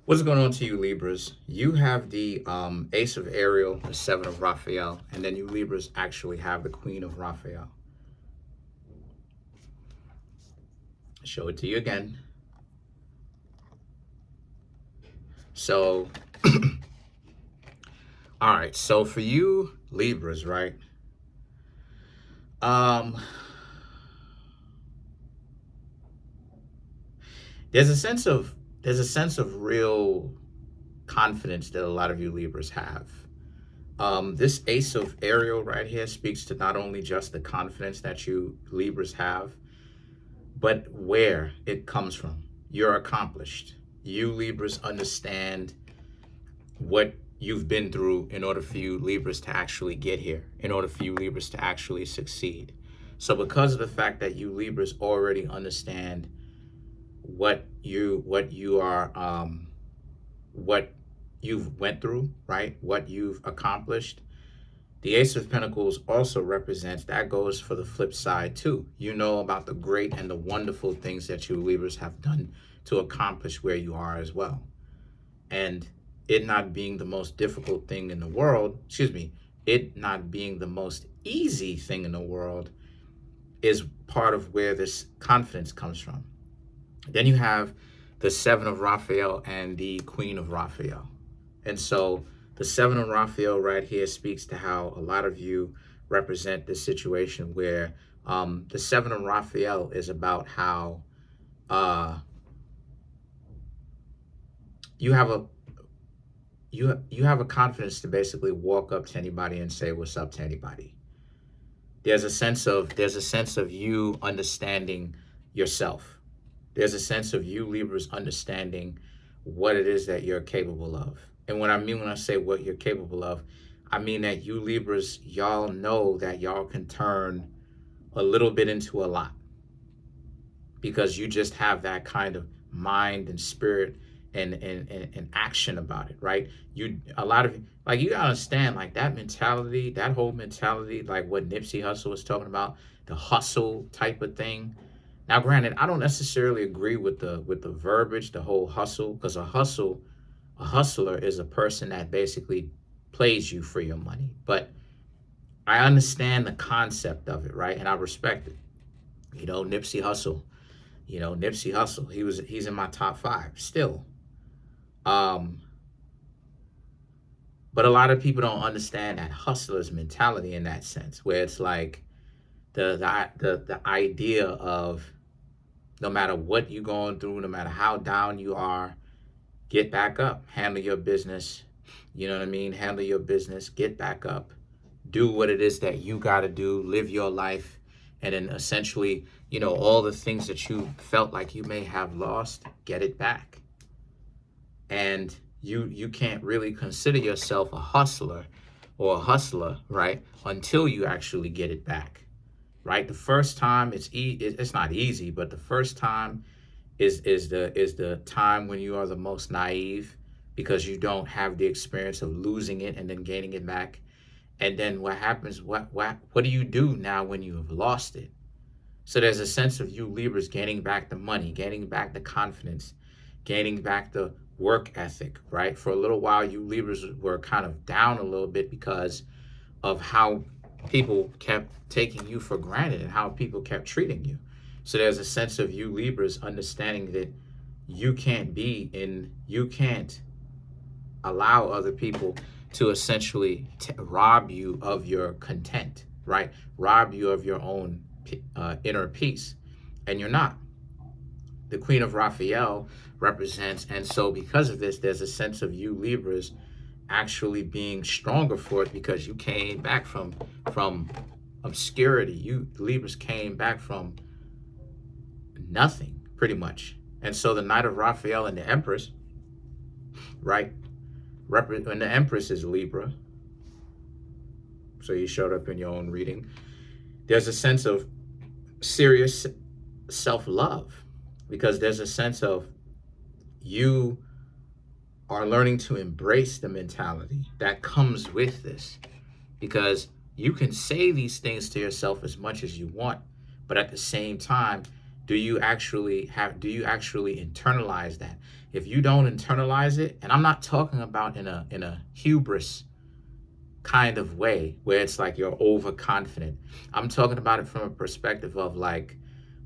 What's going on to you, Libras? You have the Ace of Ariel, the Seven of Raphael, and then you Libras actually have the Queen of Raphael. Show it to you again. So, all right. So for you Libras, right? Um, there's a sense of real confidence that a lot of you Libras have. This Ace of Ariel right here speaks to not only just the confidence that you Libras have, but where it comes from. You're accomplished. You Libras understand what you've been through in order for you Libras to actually get here, in order for you Libras to actually succeed. So because of the fact that you Libras already understand what you've went through, right? What you've accomplished. The Ace of Pentacles also represents, that goes for the flip side too. You know about the great and the wonderful things that you Libras have done to accomplish where you are as well. And it not being the most difficult thing in the world, it not being the most easy thing in the world is part of where this confidence comes from. Then you have the Seven of Raphael and the Queen of Raphael. And so the Seven of Raphael right here speaks to how a lot of you represent this situation where the Seven of Raphael is about how you have a confidence to basically walk up to anybody and say what's up to anybody. There's a sense of you understanding yourself. There's a sense of you Libras understanding what it is that you're capable of. And what I mean when I say what you're capable of, I mean that you Libras, y'all know that y'all can turn a little bit into a lot, because you just have that kind of mind and spirit and action about it, right? A lot of, like, you gotta understand, like, that mentality, that whole mentality, like what Nipsey Hussle was talking about, the hustle type of thing. Now, granted, I don't necessarily agree with the verbiage, the whole hustle, because a hustler is a person that basically plays you for your money. But I understand the concept of it, right? And I respect it. Nipsey Hussle. He's in my top 5 still. But a lot of people don't understand that hustler's mentality in that sense, where it's like the idea of, no matter what you're going through, no matter how down you are, get back up, handle your business. You know what I mean? Handle your business, get back up, do what it is that you got to do, live your life. And then essentially, all the things that you felt like you may have lost, get it back. And you can't really consider yourself a hustler or a hustler, right, until you actually get it back, right? The first time it's not easy, but the first time is the time when you are the most naive, because you don't have the experience of losing it and then gaining it back. And then what happens? What do you do now when you have lost it? So there's a sense of you Libras gaining back the money, gaining back the confidence, gaining back the work ethic, right? For a little while, you Libras were kind of down a little bit because of how people kept taking you for granted and how people kept treating you. So there's a sense of you Libras understanding that you can't allow other people to essentially rob you of your content, right? Rob you of your own inner peace. And you're not. The Queen of Raphael represents, and so because of this, there's a sense of you Libras actually being stronger for it, because you came back from obscurity. You Libras came back from nothing, pretty much. And so the Knight of Raphael and the Empress, right? And the Empress is Libra. So you showed up in your own reading. There's a sense of serious self-love, because there's a sense of you are learning to embrace the mentality that comes with this, because you can say these things to yourself as much as you want, but at the same time, Do you actually internalize that? If you don't internalize it, and I'm not talking about in a hubris kind of way where it's like you're overconfident. I'm talking about it from a perspective of like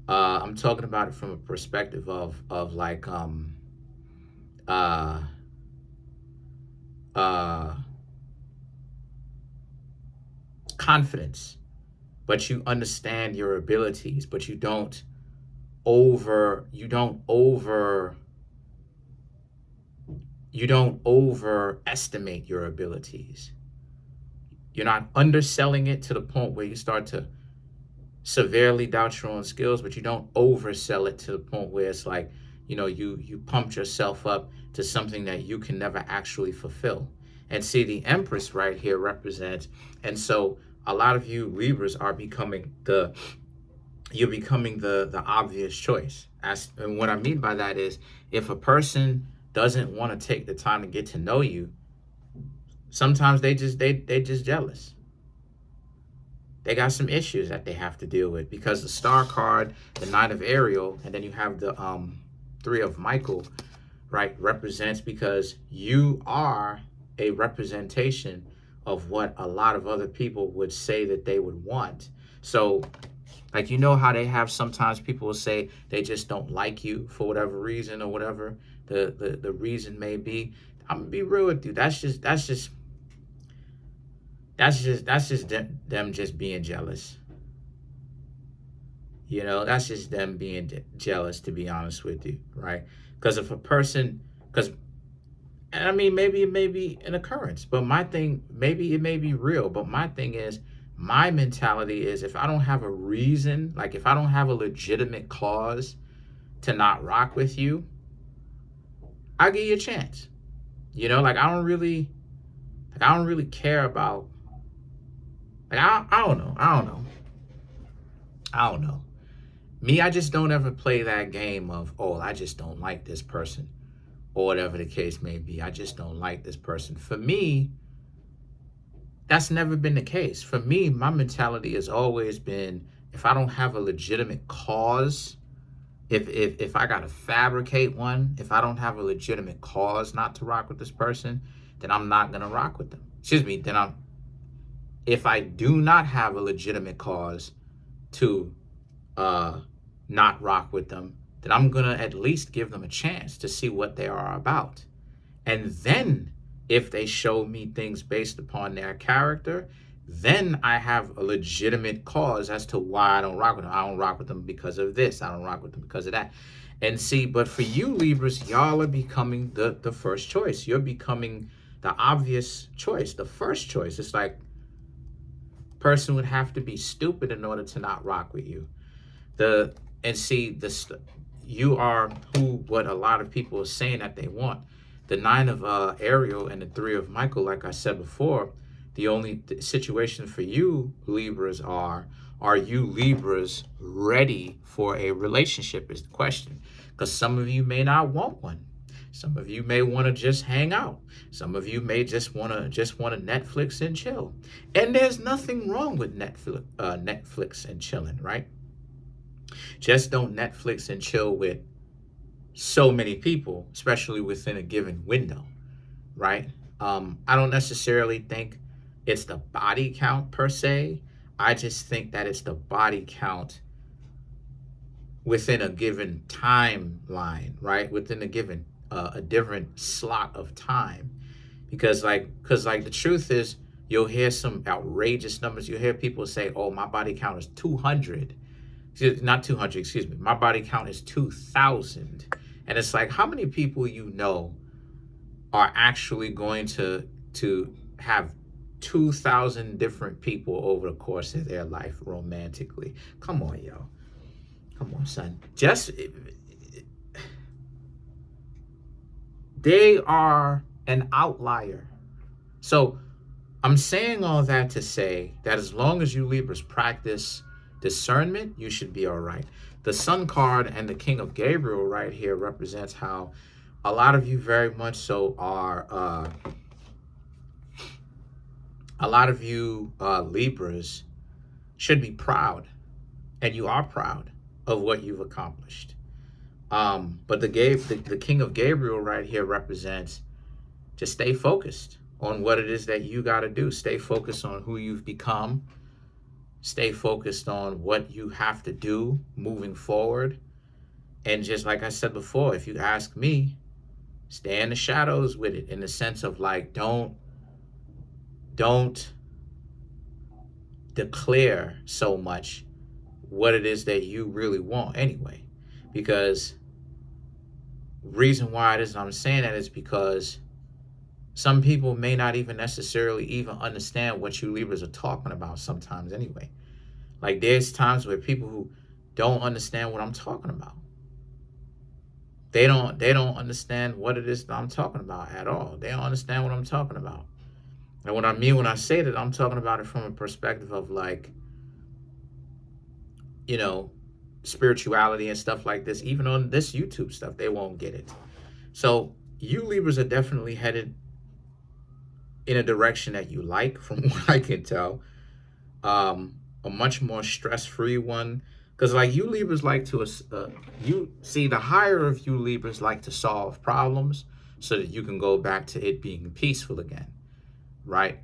I'm talking about it from a perspective of like uh uh confidence, but you understand your abilities, but you don't overestimate your abilities. You're not underselling it to the point where you start to severely doubt your own skills, but you don't oversell it to the point where it's like, you pumped yourself up to something that you can never actually fulfill. And see, the Empress right here represents, and so a lot of you Libras are becoming the obvious choice. And what I mean by that is, if a person doesn't want to take the time to get to know you, sometimes they just jealous. They got some issues that they have to deal with, because the Star card, the Knight of Ariel, and then you have the Three of Michael, right, represents, because you are a representation of what a lot of other people would say that they would want. So, like, how they have sometimes people will say they just don't like you for whatever reason, or whatever the reason may be. I'm gonna be real with you. That's just them just being jealous. That's just them being jealous, to be honest with you, right? Because if a person, and I mean, maybe it may be an occurrence, but my thing, maybe it may be real, but my thing is, my mentality is, if I don't have a reason, like if I don't have a legitimate cause to not rock with you, I'll give you a chance. Like I don't really care about, like, I don't know. Me, I just don't ever play that game of, oh, I just don't like this person, or whatever the case may be. I just don't like this person. For me, that's never been the case. For me, my mentality has always been, if I don't have a legitimate cause, if I gotta fabricate one, if I don't have a legitimate cause not to rock with this person, then I'm not gonna rock with them. If I do not have a legitimate cause to not rock with them, then I'm gonna at least give them a chance to see what they are about. And then if they show me things based upon their character, then I have a legitimate cause as to why I don't rock with them. I don't rock with them because of this. I don't rock with them because of that. And see, but for you Libras, y'all are becoming the first choice. You're becoming the obvious choice, the first choice. It's like, person would have to be stupid in order to not rock with you. You are what a lot of people are saying that they want. The Nine of Ariel and the Three of Michael, like I said before, the only situation for you Libras are you Libras ready for a relationship is the question. Because some of you may not want one. Some of you may want to just hang out. Some of you may just want to Netflix and chill. And there's nothing wrong with Netflix and chilling, right? Just don't Netflix and chill with so many people, especially within a given window, right? I don't necessarily think it's the body count per se. I just think that it's the body count within a given timeline, right? Within a given a different slot of time, because the truth is, you'll hear some outrageous numbers. You'll hear people say, "Oh, my body count is 200." Not 200, excuse me. My body count is 2,000. And it's like, how many people are actually going to have 2,000 different people over the course of their life romantically? Come on, yo. Come on, son. They are an outlier. So I'm saying all that to say that as long as you Libras practice discernment, you should be all right. The Sun card and the King of Gabriel right here represents how a lot of you very much so are, a lot of you Libras should be proud, and you are proud of what you've accomplished. But the King of Gabriel right here represents, just stay focused on what it is that you got to do. Stay focused on who you've become. Stay focused on what you have to do moving forward. And just like I said before, if you ask me, stay in the shadows with it, in the sense of like, don't declare so much what it is that you really want anyway. Because reason why it is I'm saying that is because some people may not even necessarily even understand what you Libras are talking about sometimes anyway. Like there's times where people who don't understand what I'm talking about. They don't understand what it is that I'm talking about at all. They don't understand what I'm talking about. And what I mean when I say that, I'm talking about it from a perspective of like, you know, spirituality and stuff like this. Even on this YouTube stuff, they won't get it. So you Libras are definitely headed in a direction that you like, from what I can tell. A much more stress-free one. Because like you Libras like to, you see, the higher of you Libras like to solve problems so that you can go back to it being peaceful again, right?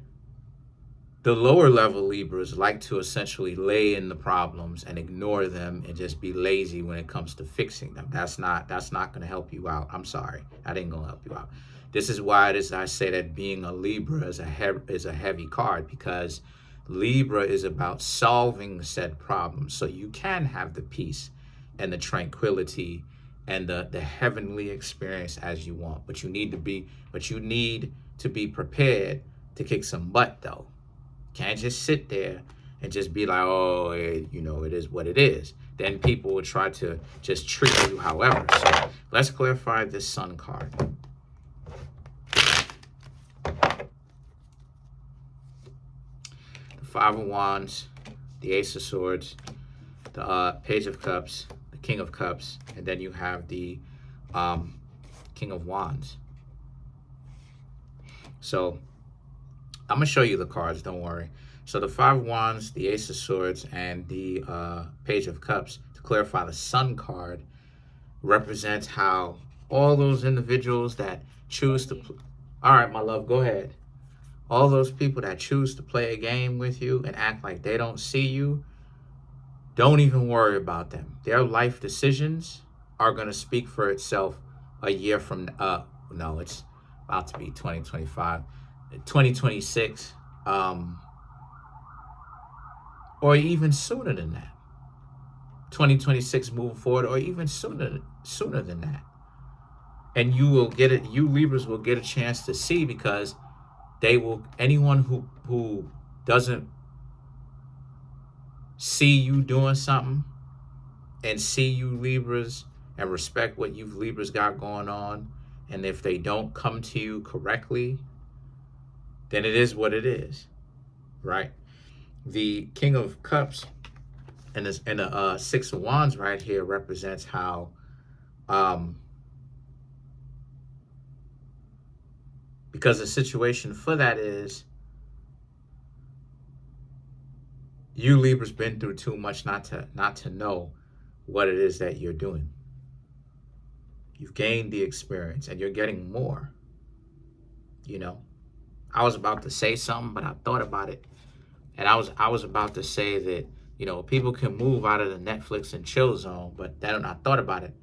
The lower level Libras like to essentially lay in the problems and ignore them and just be lazy when it comes to fixing them. That's not going to help you out. I'm sorry, that ain't going to help you out. This is why it is I say that being a Libra is a heavy card, because Libra is about solving said problems so you can have the peace and the tranquility and the heavenly experience as you want. But you need to be prepared to kick some butt though. Can't just sit there and just be like, oh, you know, it is what it is. Then people will try to just treat you however. So let's clarify this Sun card. The Five of Wands, the Ace of Swords, the Page of Cups, the King of Cups, and then you have the King of Wands. So I'm going to show you the cards, don't worry. So the Five of Wands, the Ace of Swords, and the Page of Cups, to clarify, the Sun card represents how all those individuals that choose to... All right, my love, go ahead. All those people that choose to play a game with you and act like they don't see you, don't even worry about them. Their life decisions are going to speak for itself a year from... no, it's about to be 2025. 2026, or even sooner than that. 2026 moving forward, or even sooner than that. And you will get it. You Libras will get a chance to see, because they will. Anyone who doesn't see you doing something and see you Libras and respect what you Libras got going on, and if they don't come to you correctly, then it is what it is, right? The King of Cups and the Six of Wands right here represents how because the situation for that is you Libras been through too much not to know what it is that you're doing. You've gained the experience and you're getting more, you know. I was about to say something, but I thought about it. And I was about to say that, you know, people can move out of the Netflix and chill zone, but then I thought about it.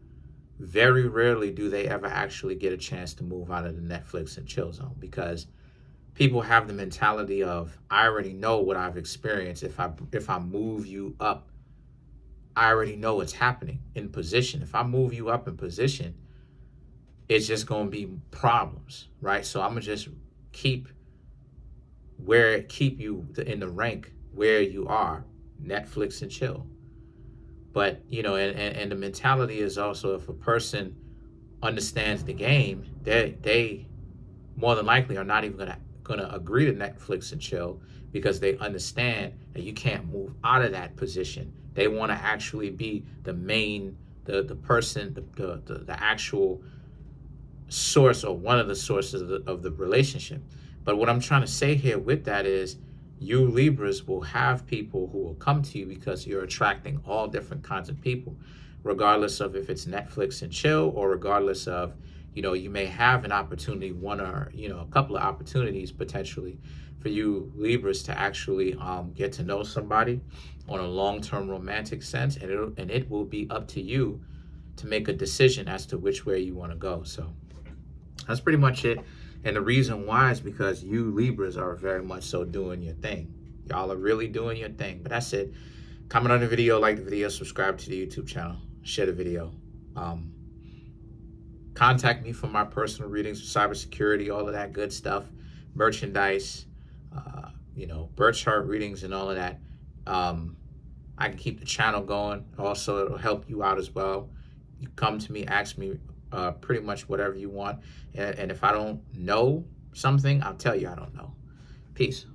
Very rarely do they ever actually get a chance to move out of the Netflix and chill zone, because people have the mentality of, I already know what I've experienced. If I move you up, I already know what's happening in position. If I move you up in position, it's just going to be problems, right? So I'm going to just keep you in the rank where you are, Netflix and chill. But, you know, and the mentality is also, if a person understands the game, they more than likely are not even gonna agree to Netflix and chill, because they understand that you can't move out of that position. They want to actually be the main, the person, the actual source, or one of the sources of the relationship. But what I'm trying to say here with that is, you Libras will have people who will come to you because you're attracting all different kinds of people, regardless of if it's Netflix and chill, or regardless of, you may have an opportunity, one or, a couple of opportunities potentially for you Libras to actually get to know somebody on a long-term romantic sense, and it will be up to you to make a decision as to which way you want to go. So that's pretty much it. And the reason why is because you Libras are very much so doing your thing. Y'all are really doing your thing. But that's it. Comment on the video, like the video, subscribe to the YouTube channel, share the video. Contact me for my personal readings, cybersecurity, all of that good stuff, merchandise, birth chart readings and all of that. I can keep the channel going. Also, it'll help you out as well. You come to me, ask me pretty much whatever you want. And if I don't know something, I'll tell you I don't know. Peace.